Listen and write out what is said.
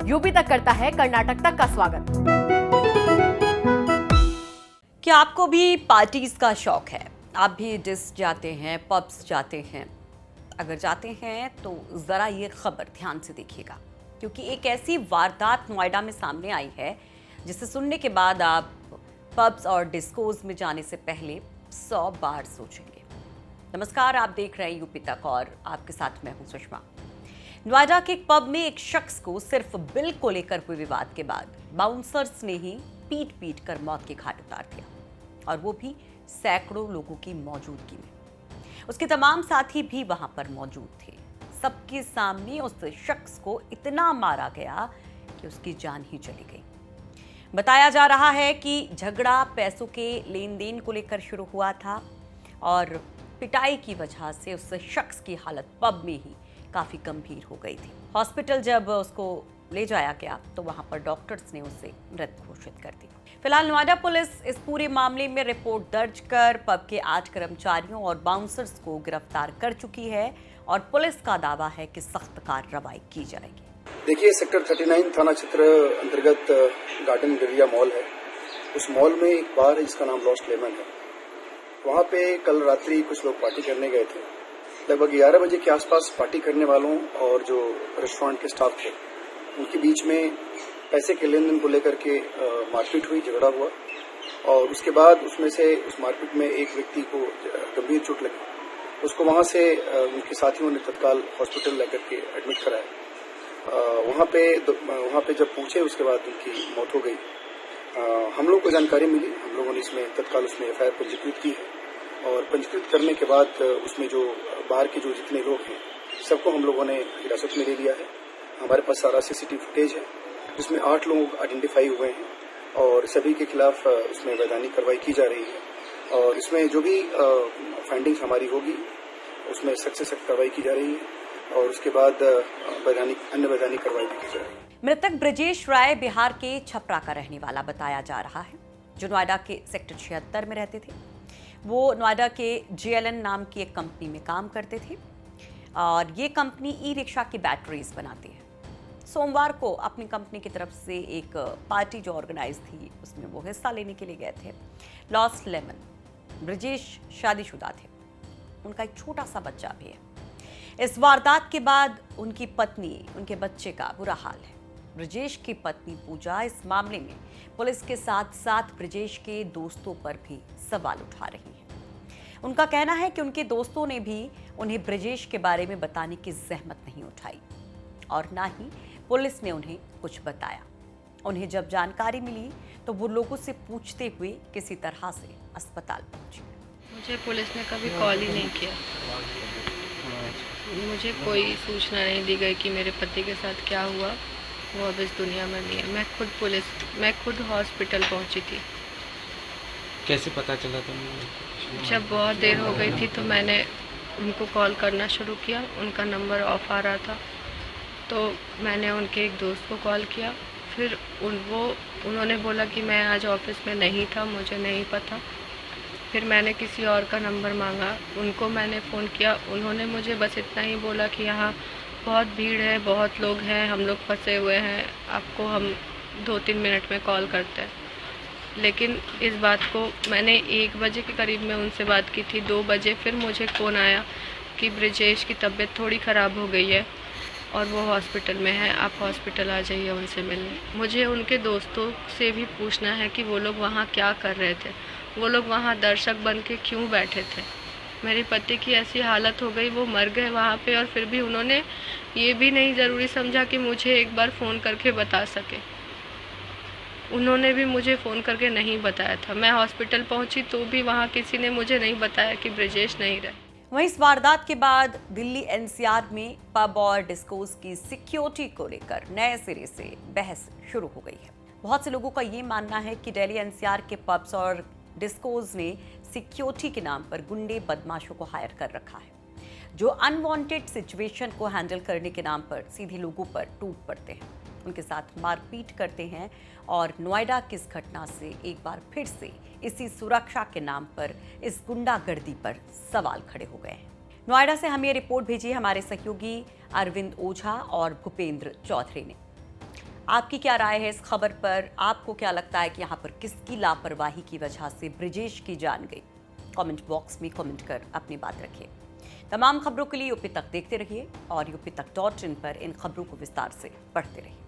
UP तक करता है कर्नाटक तक का स्वागत। क्या आपको भी पार्टीज का शौक है? आप भी डिस्क जाते हैं, पब्स जाते हैं? अगर जाते हैं तो ज़रा ये खबर ध्यान से देखिएगा, क्योंकि एक ऐसी वारदात नोएडा में सामने आई है जिसे सुनने के बाद आप पब्स और डिस्कोज में जाने से पहले 100 बार सोचेंगे। नमस्कार, आप देख रहे हैं यूपी तक और आपके साथ मैं हूं सुषमा। नोएडा के एक पब में एक शख्स को सिर्फ बिल को लेकर हुए विवाद के बाद बाउंसर्स ने ही पीट पीट कर मौत के घाट उतार दिया, और वो भी सैकड़ों लोगों की मौजूदगी में। उसके तमाम साथी भी वहां पर मौजूद थे। सबके सामने उस शख्स को इतना मारा गया कि उसकी जान ही चली गई। बताया जा रहा है कि झगड़ा पैसों के लेन देन को लेकर शुरू हुआ था और पिटाई की वजह से उस शख्स की हालत पब में ही काफी गंभीर हो गई थी। हॉस्पिटल जब उसको ले जाया गया तो वहां पर डॉक्टर्स ने उसे मृत घोषित कर दी। फिलहाल नोएडा पुलिस इस पूरे मामले में रिपोर्ट दर्ज कर पब के 8 कर्मचारियों और बाउंसर्स को गिरफ्तार कर चुकी है और पुलिस का दावा है कि सख्त कार्रवाई की जाएगी। देखिए, सेक्टर 39 थाना क्षेत्र अंतर्गत गार्डन गलिया मॉल है। उस मॉल में एक बार है जिसका नाम लॉस्ट लेमन है। वहाँ पे कल रात्रि कुछ लोग पार्टी करने गए थे। लगभग 11 बजे के आसपास पार्टी करने वालों और जो रेस्टोरेंट के स्टाफ थे उनके बीच में पैसे के लेन देन को लेकर के मारपीट हुई, झगड़ा हुआ, और उसके बाद उसमें से उस मारपीट में एक व्यक्ति को गंभीर चोट लगी। उसको वहाँ से उनके साथियों ने तत्काल हॉस्पिटल लेकर के एडमिट कराया। वहाँ पे जब पहुंचे उसके बाद उनकी मौत हो गई। हम लोग को जानकारी मिली, हम लोगों ने इसमें तत्काल उसमें एफआईआर पंजीकृत की है और पंजीकृत करने के बाद उसमें जो बाहर के जो जितने लोग हैं सबको हम लोगों ने हिरासत में ले लिया है। हमारे पास सारा सीसीटीवी फुटेज है जिसमें 8 लोग आइडेंटिफाई हुए हैं और सभी के खिलाफ उसमें वैधानिक कार्रवाई की जा रही है और इसमें जो भी फाइंडिंग्स हमारी होगी उसमें सख्त से सख्त कार्रवाई की जा रही है और उसके बाद अन्य वैधानिक कार्रवाई भी की जा रही है। मृतक ब्रजेश राय बिहार के छपरा का रहने वाला बताया जा रहा है, जो नोएडा के सेक्टर 76 में रहते थे। वो नोएडा के JLN नाम की एक कंपनी में काम करते थे और ये कंपनी ई रिक्शा की बैटरीज बनाती है। सोमवार को अपनी कंपनी की तरफ से एक पार्टी जो ऑर्गेनाइज थी उसमें वो हिस्सा लेने के लिए गए थे। Lost lemon. ब्रजेश शादीशुदा थे, उनका एक छोटा सा बच्चा भी है। इस वारदात के बाद उनकी पत्नी, उनके बच्चे का बुरा हाल है। ब्रजेश की पत्नी पूजा इस मामले में पुलिस के साथ साथ ब्रजेश के दोस्तों पर भी सवाल उठा रही हैं। उनका कहना है कि उनके दोस्तों ने भी उन्हें ब्रजेश के बारे में बताने की जहमत नहीं उठाई और ना ही पुलिस ने उन्हें कुछ बताया। उन्हें जब जानकारी मिली तो वो लोगों से पूछते हुए किसी तरह से अस्पताल पहुंचे। मुझे पुलिस ने कभी कॉल ही नहीं किया। मुझे कोई सूचना नहीं दी गई कि मेरे पति के साथ क्या हुआ। वो अब इस दुनिया में नहीं है। मैं खुद हॉस्पिटल पहुंची थी। कैसे पता चला था? जब बहुत देर हो गई थी तो मैंने उनको कॉल करना शुरू किया। उनका नंबर ऑफ आ रहा था तो मैंने उनके एक दोस्त को कॉल किया। फिर उन्होंने बोला कि मैं आज ऑफिस में नहीं था, मुझे नहीं पता। फिर मैंने किसी और का नंबर मांगा, उनको मैंने फ़ोन किया। उन्होंने मुझे बस इतना ही बोला कि यहाँ बहुत भीड़ है, बहुत लोग हैं, हम लोग फंसे हुए हैं, आपको हम 2-3 मिनट में कॉल करते हैं। लेकिन इस बात को मैंने 1 बजे के करीब में उनसे बात की थी। 2 बजे फिर मुझे फ़ोन आया कि ब्रजेश की तबीयत थोड़ी ख़राब हो गई है और वो हॉस्पिटल में है, आप हॉस्पिटल आ जाइए उनसे मिलने। मुझे उनके दोस्तों से भी पूछना है कि वो लोग वहाँ क्या कर रहे थे, वो लोग वहाँ दर्शक बन के क्यों बैठे थे। मेरे पति की ऐसी हालत हो गई, वो मर गए वहाँ पे, और फिर भी उन्होंने ये भी नहीं ज़रूरी समझा कि मुझे एक बार फ़ोन करके बता सके। उन्होंने भी मुझे फ़ोन करके नहीं बताया था। मैं हॉस्पिटल पहुँची तो भी वहाँ किसी ने मुझे नहीं बताया कि ब्रजेश नहीं रहे। वहीं इस वारदात के बाद दिल्ली NCR में पब और डिस्कोस की सिक्योरिटी को लेकर नए सिरे से बहस शुरू हो गई है। बहुत से लोगों का ये मानना है कि दिल्ली NCR के पब्स और डिस्कोज ने सिक्योरिटी के नाम पर गुंडे बदमाशों को हायर कर रखा है, जो अनवांटेड सिचुएशन को हैंडल करने के नाम पर सीधे लोगों पर टूट पड़ते हैं, उनके साथ मारपीट करते हैं और नोएडा की इस घटना से एक बार फिर से इसी सुरक्षा के नाम पर इस गुंडागर्दी पर सवाल खड़े हो गए हैं। नोएडा से हमें रिपोर्ट भेजी हमारे सहयोगी अरविंद ओझा और भूपेंद्र चौधरी ने। आपकी क्या राय है इस खबर पर? आपको क्या लगता है कि यहाँ पर किसकी लापरवाही की वजह से ब्रिजेश की जान गई? कमेंट बॉक्स में कमेंट कर अपनी बात रखिए। तमाम खबरों के लिए यूपी तक देखते रहिए और यूपी तक.in पर इन खबरों को विस्तार से पढ़ते रहिए।